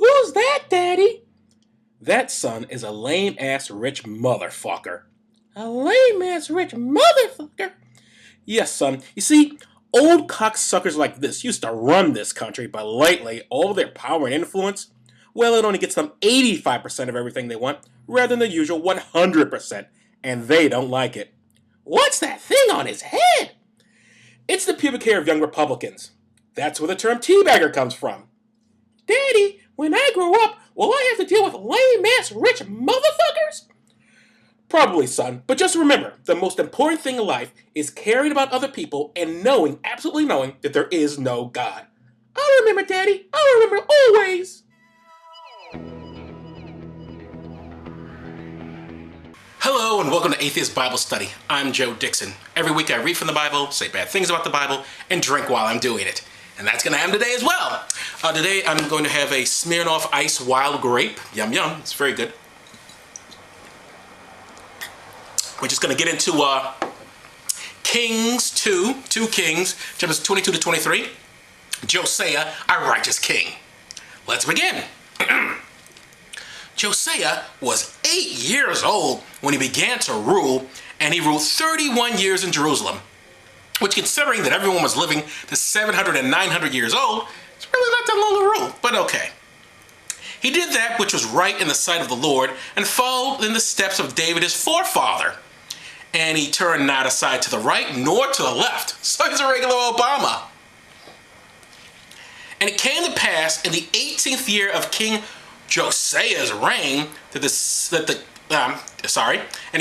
Who's that, Daddy? That, son, is a lame-ass rich motherfucker. A lame-ass rich motherfucker? Yes, son. You see, old cocksuckers like this used to run this country, but lately, all their power and influence, well, it only gets them 85% of everything they want, rather than the usual 100%, and they don't like it. What's that thing on his head? It's the pubic hair of young Republicans. That's where the term teabagger comes from. Daddy, when I grow up, will I have to deal with lame-ass rich motherfuckers? Probably, son, but just remember, the most important thing in life is caring about other people and knowing, absolutely knowing, that there is no God. I'll remember, Daddy. I'll remember always. Hello and welcome to Atheist Bible Study. I'm Joe Dixon. Every week I read from the Bible, say bad things about the Bible, and drink while I'm doing it. And that's going to happen today as well. Today I'm going to have a Smirnoff Ice Wild Grape. Yum yum, it's very good. We're just going to get into Kings 2 Kings, chapters 22 to 23. Josiah, our righteous king. Let's begin. Josiah was 8 years old when he began to rule, and he ruled 31 years in Jerusalem, which, considering that everyone was living to 700 and 900 years old, it's really not that long a rule, but okay. He did that which was right in the sight of the Lord and followed in the steps of David his forefather. And he turned not aside to the right nor to the left. So he's a regular Obama. And it came to pass in the 18th year of King Josiah's reign and it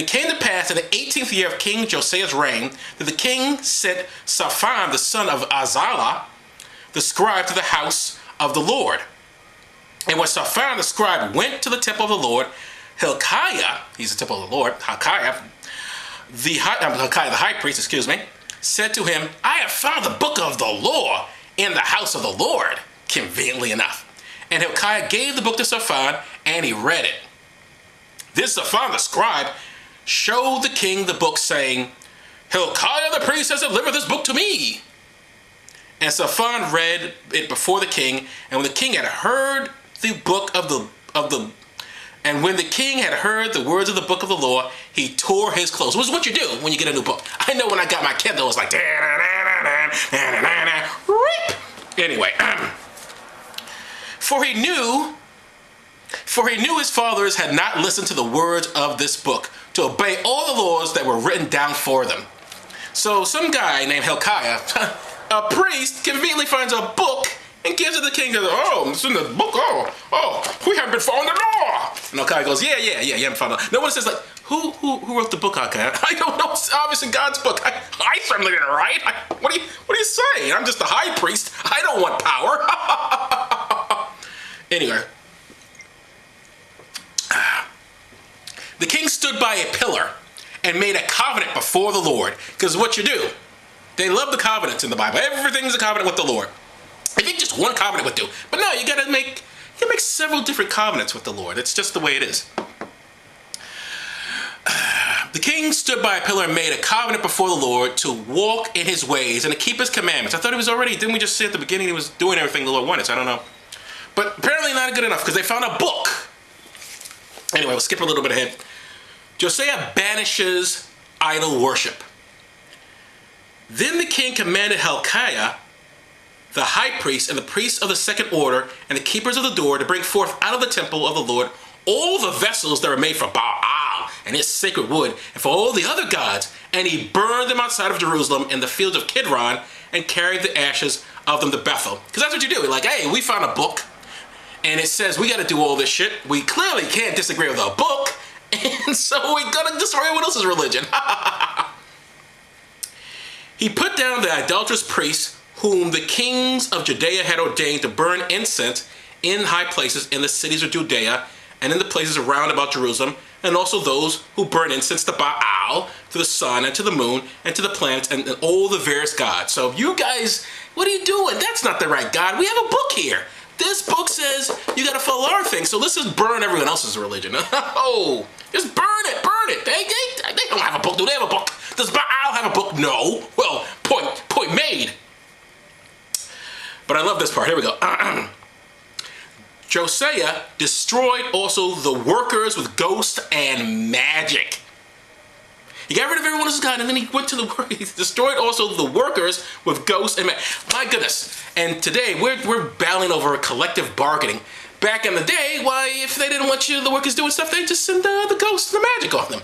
came to pass in the 18th year of King Josiah's reign that the king sent Shaphan the son of Azaliah, the scribe, to the house of the Lord. And when Shaphan the scribe went to the temple of the Lord, Hilkiah, he's the temple of the Lord, Hilkiah the high priest, said to him, I have found the book of the law in the house of the Lord, conveniently enough. And Hilkiah gave the book to Shaphan, and he read it. This Shaphan the scribe showed the king the book, saying, Hilkiah the priest has delivered this book to me. And Shaphan read it before the king, and when the king had heard the book when the king had heard the words of the book of the law, he tore his clothes. Which is what you do when you get a new book. I know when I got my Kindle, it was like, rip. Anyway, For he knew his fathers had not listened to the words of this book, to obey all the laws that were written down for them. So some guy named Hilkiah, a priest, conveniently finds a book and gives it to the king. Goes, oh, it's in the book. Oh, we haven't been following the law. And Hilkiah goes, yeah, you haven't found it. No one says, like, who wrote the book, Hilkiah? I don't know. It's obviously God's book. I certainly didn't write. What are you saying? I'm just a high priest. I don't want power. Anyway, the king stood by a pillar and made a covenant before the Lord. Because what you do, they love the covenants in the Bible. Everything's a covenant with the Lord. I think just one covenant would do. But no, you can make several different covenants with the Lord. It's just the way it is. The king stood by a pillar and made a covenant before the Lord to walk in his ways and to keep his commandments. I thought he was already, didn't we just say at the beginning he was doing everything the Lord wanted? So I don't know. But apparently not good enough because they found a book. Anyway, we'll skip a little bit ahead. Josiah banishes idol worship. Then the king commanded Hilkiah, the high priest, and the priests of the second order, and the keepers of the door to bring forth out of the temple of the Lord all the vessels that were made for Baal and his sacred wood, and for all the other gods, and he burned them outside of Jerusalem in the fields of Kidron, and carried the ashes of them to Bethel. Because that's what you do. You're like, hey, we found a book, and it says we got to do all this shit. We clearly can't disagree with a book, and so we got to destroy everyone else's religion. He put down the idolatrous priests whom the kings of Judea had ordained to burn incense in high places in the cities of Judea and in the places around about Jerusalem, and also those who burn incense to Baal, to the sun, and to the moon, and to the planets, and all the various gods. So you guys, what are you doing? That's not the right God. We have a book here. This book says you got to follow our thing, so let's just burn everyone else's religion. Oh, just burn it. They don't have a book. Do they have a book? Does Baal have a book? No. Well, point made. But I love this part. Here we go. Josiah destroyed also the workers with ghosts and magic. He got rid of everyone else's God, and then he went to the work. He destroyed also the workers with ghosts and magic. My goodness. And today, we're battling over collective bargaining. Back in the day, why, if they didn't want the workers doing stuff, they just send the ghosts and the magic on them.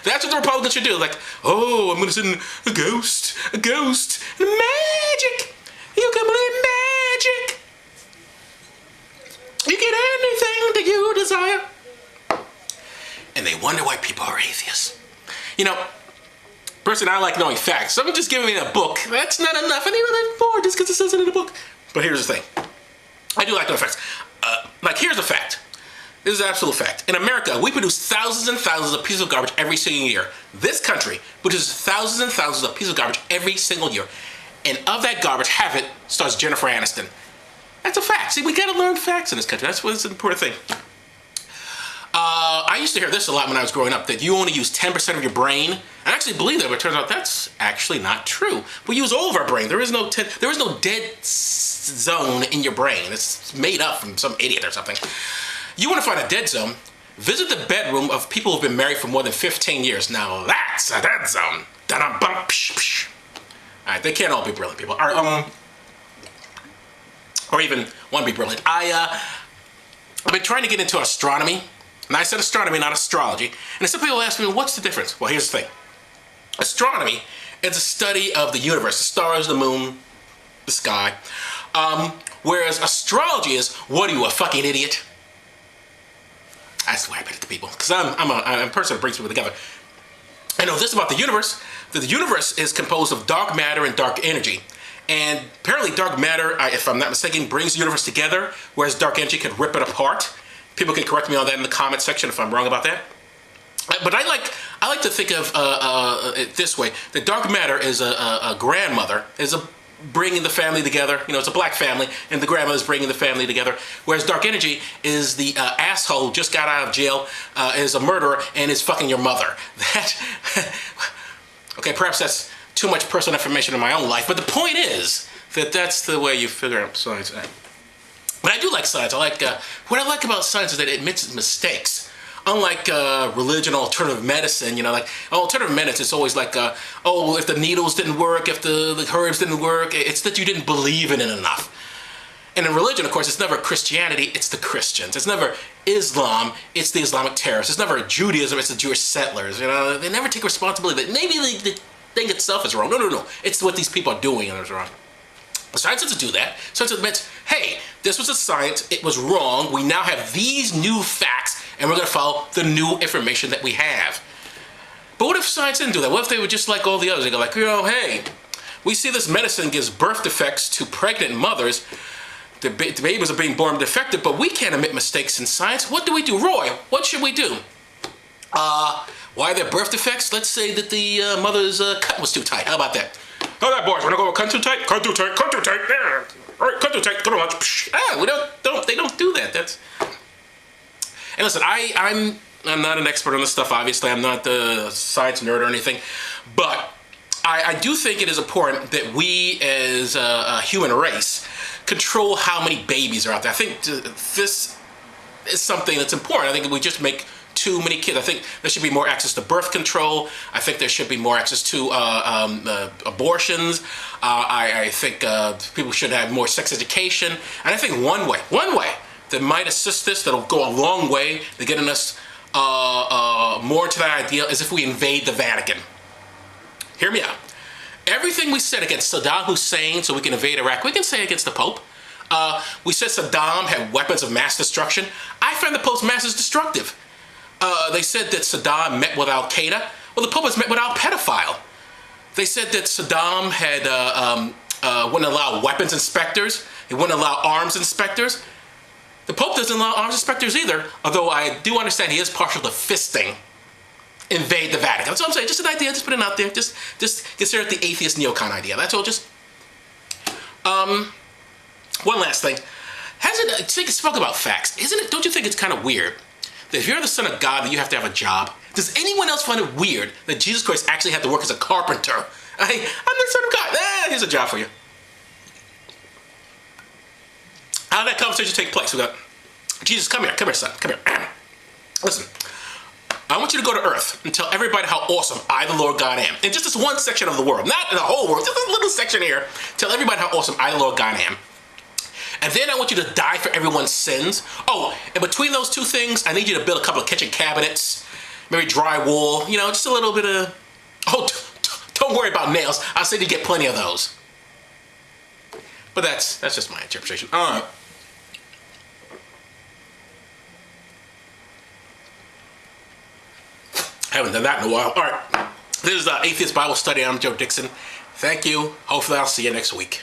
That's what the Republicans should do. Like, oh, I'm going to send a ghost, and magic. You can believe magic. You get anything that you desire. And they wonder why people are atheists. You know, personally, I like knowing facts. Someone just giving me a book, that's not enough. I need more just because it says it in the book. But here's the thing. I do like knowing facts. Here's a fact. This is an absolute fact. In America, we produce thousands and thousands of pieces of garbage every single year. This country produces thousands and thousands of pieces of garbage every single year. And of that garbage, half it stars Jennifer Aniston. That's a fact. See, we gotta learn facts in this country. That's what's an important thing. I used to hear this a lot when I was growing up, that you only use 10% of your brain. I actually believe that, but it turns out that's actually not true. We use all of our brain. There is no dead zone in your brain. It's made up from some idiot or something. You want to find a dead zone? Visit the bedroom of people who've been married for more than 15 years. Now that's a dead zone. Da-da-bum, psh, psh. All right, they can't all be brilliant people. Or even want to be brilliant. I've been trying to get into astronomy. And I said astronomy, not astrology. And some people ask me, what's the difference? Well, here's the thing. Astronomy is a study of the universe, the stars, the moon, the sky. Whereas astrology is, what are you, a fucking idiot? That's the way I put it to people. Because I'm a person that brings people together. I know this about the universe, that the universe is composed of dark matter and dark energy. And apparently dark matter, if I'm not mistaken, brings the universe together, whereas dark energy can rip it apart. People can correct me on that in the comment section if I'm wrong about that. But I like to think of it this way: the dark matter is a grandmother, is bringing the family together. You know, it's a black family, and the grandmother is bringing the family together. Whereas dark energy is the asshole who just got out of jail, is a murderer, and is fucking your mother. Okay, perhaps that's too much personal information in my own life, but the point is that that's the way you figure out science. But I do like science. What I like about science is that it admits mistakes. Unlike religion or alternative medicine, you know, like alternative medicine, it's always like, oh, if the needles didn't work, if the herbs didn't work, it's that you didn't believe in it enough. And in religion, of course, it's never Christianity, it's the Christians. It's never Islam, it's the Islamic terrorists. It's never Judaism, it's the Jewish settlers. You know, they never take responsibility that maybe the thing itself is wrong. No. It's what these people are doing and it's wrong. Science doesn't do that. Science admits, hey, this was a science, it was wrong, we now have these new facts, and we're going to follow the new information that we have. But what if science didn't do that? What if they were just like all the others? They go like, you know, hey, we see this medicine gives birth defects to pregnant mothers. The babies are being born defective, but we can't admit mistakes in science. What do we do? Roy, what should we do? Why are there birth defects? Let's say that the mother's cut was too tight. How about that? All right, boys, wanna go cut too tight? Cut too tight, cut too tight, yeah. All right, cut too tight, go to lunch. They don't do that. And listen, I'm not an expert on this stuff, obviously. I'm not a science nerd or anything. But I do think it is important that we as a human race control how many babies are out there. I think this is something that's important. I think we just make too many kids. I think there should be more access to birth control. I think there should be more access to abortions. I think people should have more sex education. And I think one way that might assist this, that'll go a long way to getting us more to that idea, is if we invade the Vatican. Hear me out. Everything we said against Saddam Hussein so we can invade Iraq, we can say against the Pope. We said Saddam had weapons of mass destruction. I find the Pope's mass destructive. They said that Saddam met with Al-Qaeda. Well, the Pope has met with Al pedophile. They said that Saddam had wouldn't allow weapons inspectors. He wouldn't allow arms inspectors. The Pope doesn't allow arms inspectors either, although I do understand he is partial to fisting. Invade the Vatican. That's what I'm saying. Just an idea. Just put it out there. Just consider it the atheist neocon idea. That's all. Just one last thing. I spoke about facts. Don't you think it's kind of weird that if you're the son of God, that you have to have a job? Does anyone else find it weird that Jesus Christ actually had to work as a carpenter? I'm the son of God. Here's a job for you. How did that conversation take place? We got, Jesus, come here, son, come here. Listen, I want you to go to earth and tell everybody how awesome I, the Lord God, am. In just this one section of the world, not in the whole world, just a little section here. Tell everybody how awesome I, the Lord God, am. And then I want you to die for everyone's sins. Oh, and between those two things, I need you to build a couple of kitchen cabinets, maybe drywall, you know, just a little bit of, oh, don't worry about nails. I said you get plenty of those. But that's just my interpretation. All right. I haven't done that in a while. All right. This is Atheist Bible Study. I'm Joe Dixon. Thank you. Hopefully I'll see you next week.